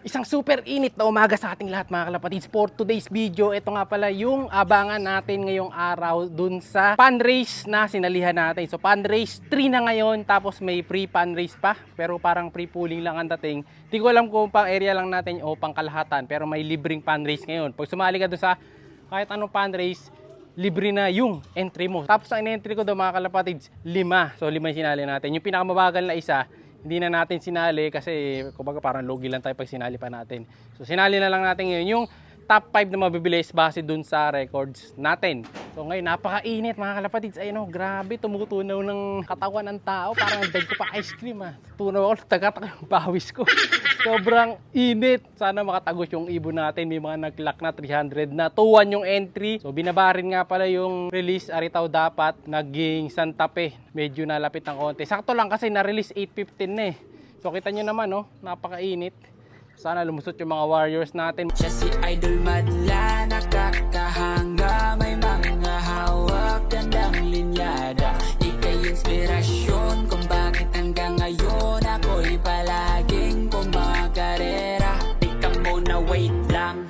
Isang super init na umaga sa ating lahat mga kalapatids. For today's video, ito nga pala yung abangan natin ngayong araw dun sa pan race na sinalihan natin. So pan race 3 na ngayon, tapos may free pan race pa. Pero parang free pooling lang ang dating. Di ko alam kung pang area lang natin o pang kalahatan, pero may libreng pan race ngayon. Pag sumali ka dun sa kahit anong pan race, libre na yung entry mo. Tapos ang entry ko doon mga kalapatids, 5. So 5 yung sinali natin. Yung pinakamabagal na isa, hindi na natin sinali kasi kumbaga parang lugi lang tayo pag sinali pa natin. So sinali na lang natin ngayon yung top 5 na mabibilis base dun sa records natin. So ngayon napakainit mga kalapatids. Ayun oh, grabe, tumutunaw ng katawan ng tao. Parang dag ko pa ice cream ah. Tunaw ako, taga-taga yung pawis ko. Sobrang init. Sana makatagos yung ibon natin. May mga nag-lock na 300 na 2-1 yung entry. So binabarin nga pala yung release. Aritaw dapat naging Santa Fe. Medyo nalapit ng konti. Sakto lang kasi na-release 8:15 na eh. So kita nyo naman oh, napakainit. Sana lumusot yung mga warriors natin. Siya si Idol Madla, nakakahanga, may mga hawak, gandang linyada. Ika'y inspirasyon kung bakit hanggang ngayon ako'y palaging kumakarera. Ikaw muna wait lang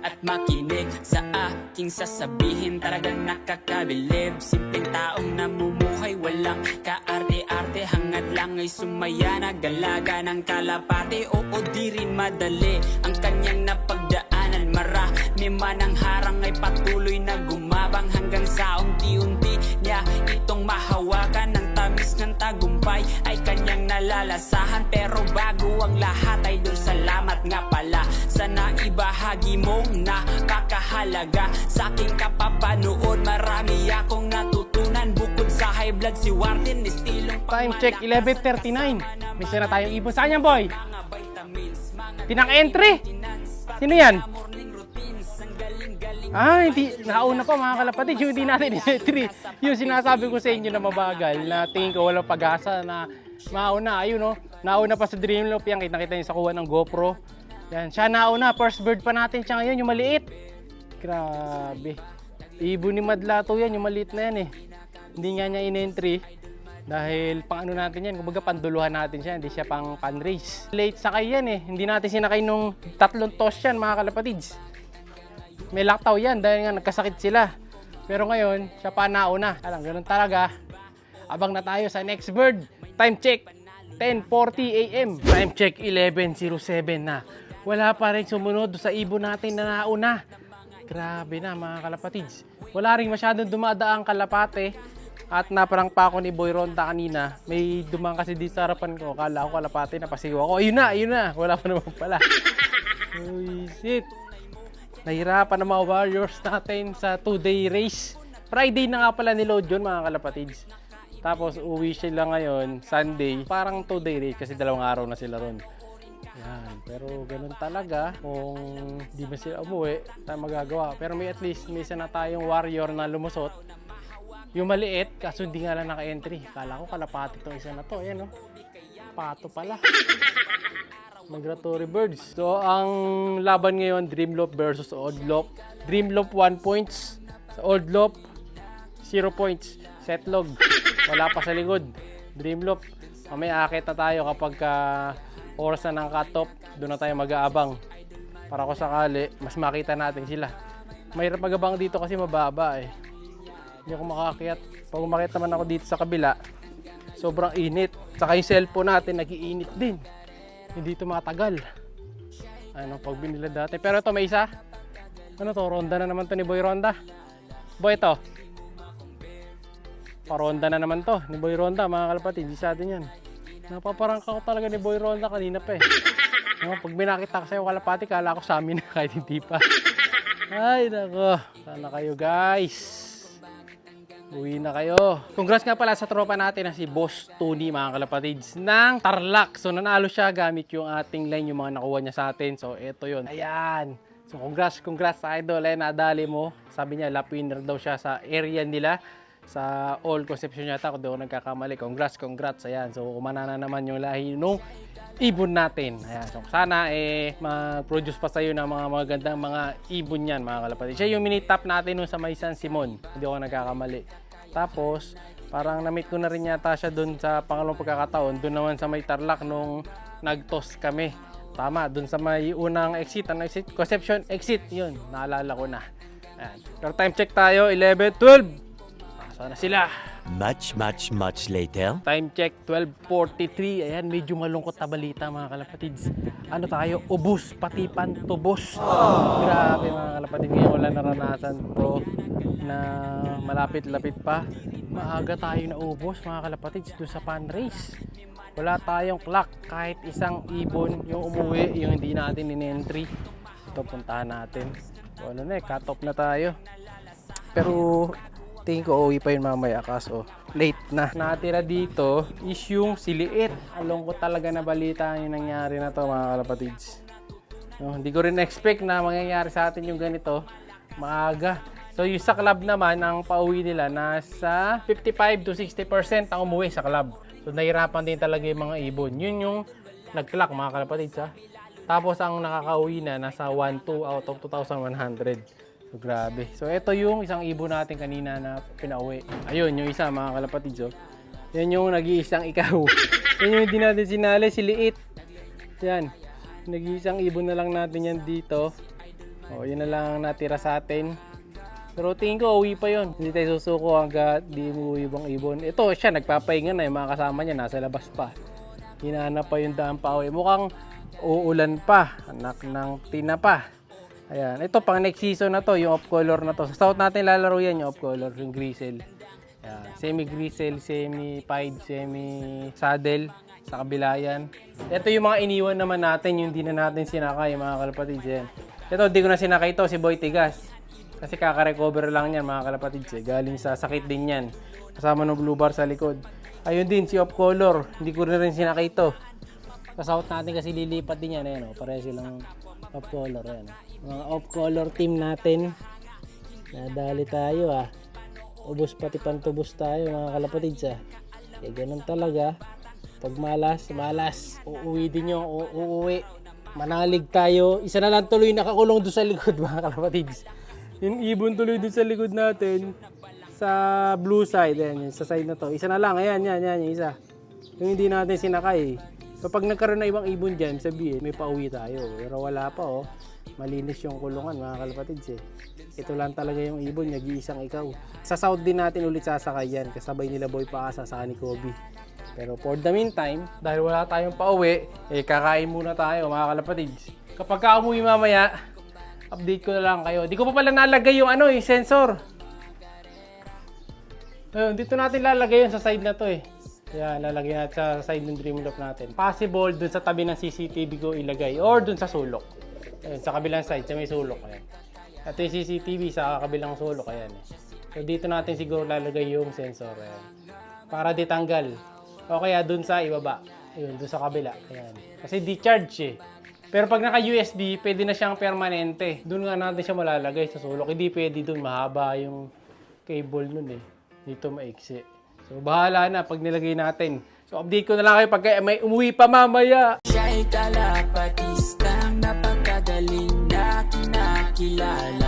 at makinig sa aking sasabihin. Talagang nakakabilib, simpleng taong namumuhay, walang kaarte-arte, hangad lang ay sumaya, nagalaga ng kalapate. Oo, di rin madali ang kanyang napagdaanan, marami man ang harang ay patuloy na gumabang hanggang sa unti-unti niya itong mahawakan. Ng tamis ng tagumpay ay kanyang nalalasahan. Pero bago ang lahat ay doon, salamat nga pala sa naibahagi mong nakakahalaga sa aking kapapanood. Marami akong natutunan bukod sa high blood, si Warden estilong Time check 11:39. May isa na tayong ibon. Saan yan boy? Pinaka-entry? Sino yan? Ah, hindi. Nauna pa mga kalapatid. Yung hindi natin entry. Yung sinasabi ko sa inyo na mabagal, na tingin ko walang pag-asa na mauna. Ayun no. Nauna pa sa Dreamloop yan. Kita-kita yung sa kuha ng GoPro. Yan. Siya nauna. First bird pa natin siya ngayon. Yung maliit. Grabe. Ibon ni Madlato yan. Yung maliit na yan eh. Hindi nga niya in-entry. Dahil pang ano natin yan, kumbaga panduluhan natin siya, hindi siya pang pan race. Late sakay yan eh, hindi natin sinakay nung 3 toss yan mga kalapatids. May laktaw yan dahil nga nagkasakit sila. Pero ngayon, siya pa nauna. Alam, ganun talaga. Abang na tayo sa next bird. Time check, 10:40 AM. Time check, 11:07 na. Wala pa rin sumunod sa ibon natin na nauna. Grabe na mga kalapatids. Wala rin masyadong dumadaang kalapate. At naparang pa ako ni Boy Ronda kanina. May dumang kasi di sa harapan ko. Kala ko kalapate, napasigaw ako. Ayun na. Wala pa naman pala. Uy, shit. Nahirapan ng mga warriors natin sa 2-day race. Friday na nga pala niload yun mga kalapatids. Tapos uwi sila ngayon, Sunday. Parang 2-day race kasi 2 araw na sila ron. Yan. Pero ganun talaga. Kung di ba sila umuwi, tayo magagawa. Pero may at least may isa na tayong warrior na lumusot. Yung maliit, kaso hindi nga lang naka-entry. Kala ko kalapati itong isa na to. Ayan o. Pato pala. Migratory birds. So, ang laban ngayon, Dreamloop versus Oddloop. Dreamloop 1 points. Sa Oddloop, 0 points. Setlog. Wala pa sa likod. Dreamloop. May akit na tayo kapag oras na ng cut-off. Doon na tayo mag-aabang. Para kung sakali, mas makita natin sila. Mahirap mag-abang dito kasi mababa eh. Hindi ako makakakit. Pag umakit naman ako dito sa kabila, sobrang init. Saka yung cellphone natin, nag-iinit din. Hindi ito matagal. Ano, pag binila dati. Pero ito, may isa. Ano to? Ronda na naman to ni Boy Ronda. Boy, ito. Paronda na naman to ni Boy Ronda, mga kalapatid. Hindi sa atin yan. Napaparangka ko talaga ni Boy Ronda kanina pa eh. No, pag binakita ko sa'yo kalapati, kala ko sa amin na kahit hindi pa. Ay, nako. Sana kayo guys. Uwi na kayo. Congrats nga pala sa tropa natin na si Boss Tony mga kalapatids ng Tarlac. So nanalo siya gamit yung ating line, yung mga nakuha niya sa atin. So eto yun. Ayan. So congrats sa idol. Ayan, nadali mo. Sabi niya lap winner daw siya sa area nila. Sa All Concepcion yata kung di ako nagkakamali. Congrats. Ayan. So umana na naman yung lahi nung ibon natin. Ayan. So sana mag-produce pa sa'yo ng mga magandang mga ibon yan mga kalapatid. Siya yung mini-top natin nung sa may San Simon. Hindi ako nagkakamali. Tapos parang na-meet ko na rin yata siya doon sa pangalawang pagkakataon. Doon naman sa may Tarlac nung nag-toss kami. tama, dun sa may unang exit, ano exit? Conception exit, yun, naalala ko na. Ayan. Pero time check tayo, 11:12. Saan na sila? Much later. Time check, 12:43. Ayan, medyo malungkot na balita mga kalapatids. Ano tayo? Ubus, pati pantubos. Grabe mga kalapatids, ngayon wala naranasan to na malapit-lapit pa. Maaga tayo na ubos mga kalapatids doon sa pan race. Wala tayong clock, kahit isang ibon yung umuwi, yung hindi natin in-entry. Ito, puntahan natin. So, ano na cut off na tayo. Pero tingin ko uwi pa yun mamaya kaso late na. Natira dito is yung siliit. Along ko talaga na balita yung nangyari na to mga kalapatids. No, hindi ko rin expect na mangyayari sa atin yung ganito maaga. So yung sa club naman, ang pauwi nila nasa 55 to 60% ang umuwi sa club. So nahirapan din talaga yung mga ibon. Yun yung nag-clock mga kalapatids ha. Tapos ang nakakauwi na nasa 1-2 out of 2,100. So grabe. So ito yung isang ibon natin kanina na pinauwi. Ayun yung isa mga kalapatids. Yan yung nag-iisang ikaw. Yan yung hindi natin sinali, si Liit. Yan. Nag-iisang ibon na lang natin yan dito. O yun na lang natira sa atin. Pero tingin ko uwi pa yun. Hindi tayo susuko hanggat di umuwi ibang ibon. Ito siya nagpapahinga na, yung mga kasama niya nasa labas pa. Hinahanap pa yung daan pa uwi. Mukhang uulan pa. Anak ng tina pa. Ayan. Ito pang next season na to, yung off color na to. Sa south natin lalaro yan yung off color, yung grizzle. Ayan. Semi-grizzle, semi-pied, semi-saddle. Sa kabila yan. Ito yung mga iniwan naman natin, yung di na natin sinakay, mga kalapatids yan. Ito, di ko na sinakay ito, si Boy Tigas. Kasi kaka-recover lang yan mga kalapatids eh. Galing sa sakit din yan. Kasama ng blue bar sa likod. Ayun din si off color. Hindi ko na rin sinakay ito. Sa south natin kasi lilipat din yan. Ayan, pareho silang off color. Ayan. Mga off color team natin. Nadali tayo ah. Ubus pati pantubos tayo mga kalapatids ah. Eh ganun talaga. Pag malas, malas. Uuwi din yung uuwi. Manalig tayo. Isa na lang tuloy nakakulong doon sa likod mga kalapatids. Yung ibon tuloy dun sa likod natin sa blue side, ayan, yun, sa side na to. Isa na lang, ayan, yung isa. Yung hindi natin sinakay. So pag nagkaroon na ibang ibon dyan, sabihin, may pauwi tayo. Pero wala pa oh. Malinis yung kulungan mga kalapatids eh. Ito lang talaga yung ibon, nag-iisang ikaw. Sa south din natin ulit sasakay yan. Kasabay nila Boy Paasa sa ni Kobe. Pero for the meantime, dahil wala tayong pauwi, eh kakain muna tayo mga kalapatids. Kapag ka umuwi mamaya, update ko na lang kayo. Di ko pa pala nalagay yung yung sensor. Ayun, dito natin lalagay yun sa side na to eh. Kaya lalagay natin sa side ng Dreamloft natin. Possible dun sa tabi ng CCTV ko ilagay or dun sa sulok. Ayun, sa kabilang side, sa may sulok. Ayan. Ito yung CCTV sa kabilang sulok. Ayan. So dito natin siguro lalagay yung sensor. Ayan. Para ditanggal. O kaya dun sa ibaba. Ayun, dun sa kabila. Ayan. Kasi di-charge eh. Pero pag naka-USB, pwede na siyang permanente. Doon nga natin siya malalagay sa sulok. Hindi pwede doon, mahaba yung cable nun eh. Dito maiksi. So bahala na pag nilagay natin. So update ko na lang kayo pag may umuwi pa mamaya. Siya'y kalapatistang napakagaling na kinakilala.